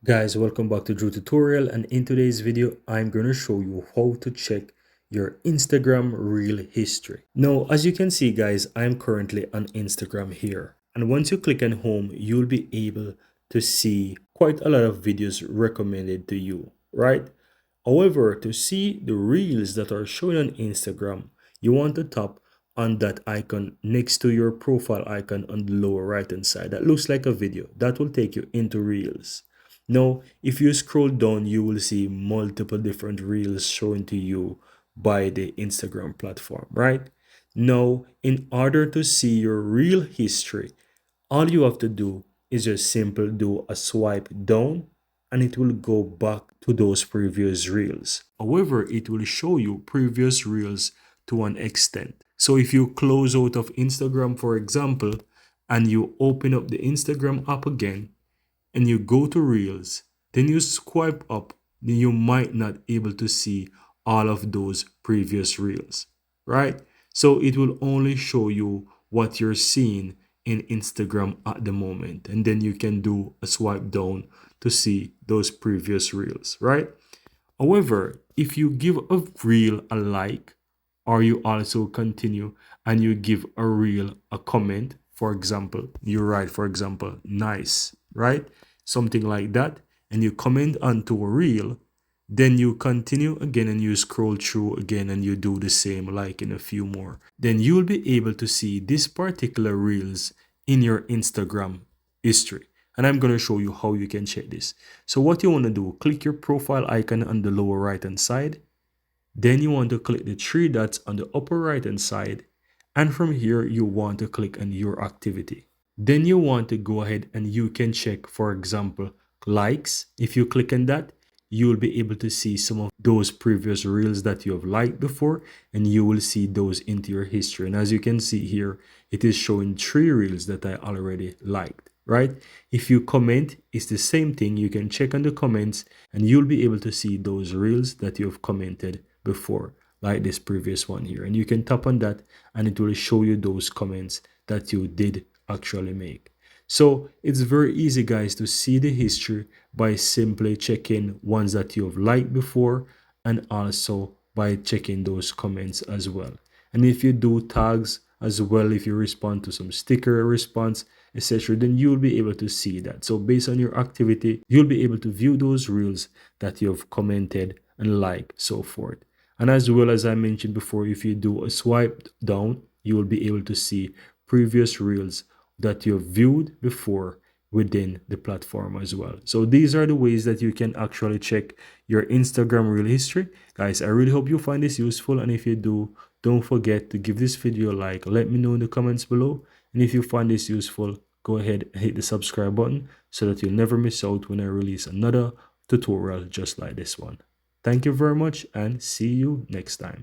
Guys, welcome back to Drew Tutorial, and in today's video I'm going to show you how to check your Instagram reel history. Now, as you can see guys, I'm currently on Instagram here, and once you click on home you'll be able to see quite a lot of videos recommended to you, right? However, to see the reels that are shown on Instagram, you want to tap on that icon next to your profile icon on the lower right hand side. That looks like a video. That will take you into reels. Now, if you scroll down, you will see multiple different reels shown to you by the Instagram platform, right? Now, in order to see your reel history, all you have to do is just simply do a swipe down and it will go back to those previous reels. However, it will show you previous reels to an extent. So if you close out of Instagram, for example, and you open up the Instagram app again and you go to reels, then you swipe up, then you might not able to see all of those previous reels, right? So it will only show you what you're seeing in Instagram at the moment, and then you can do a swipe down to see those previous reels, right? However, if you give a reel a like, or you also continue and you give a reel a comment, for example, you write, for example, nice, right? Something like that, and you comment onto a reel, then you continue again and you scroll through again and you do the same, like in a few more. Then you will be able to see this particular reels in your Instagram history. And I'm going to show you how you can check this. So what you want to do, click your profile icon on the lower right hand side. Then you want to click the three dots on the upper right hand side. And from here, you want to click on your activity. Then you want to go ahead and you can check, for example, likes. If you click on that, you will be able to see some of those previous reels that you have liked before, and you will see those into your history. And as you can see here, it is showing 3 reels that I already liked, right? If you comment, it's the same thing. You can check on the comments and you'll be able to see those reels that you have commented before, like this previous one here. And you can tap on that and it will show you those comments that you did actually make. So it's very easy guys to see the history by simply checking ones that you have liked before, and also by checking those comments as well. And if you do tags as well, if you respond to some sticker response, etc., then you'll be able to see that. So based on your activity, you'll be able to view those reels that you have commented and like, so forth. And as well as I mentioned before, if you do a swipe down, you will be able to see previous reels that you've viewed before within the platform as well. So these are the ways that you can actually check your Instagram reel history. Guys, I really hope you find this useful, and if you do, don't forget to give this video a like. Let me know in the comments below, and if you find this useful, go ahead and hit the subscribe button so that you'll never miss out when I release another tutorial just like this one. Thank you very much and see you next time.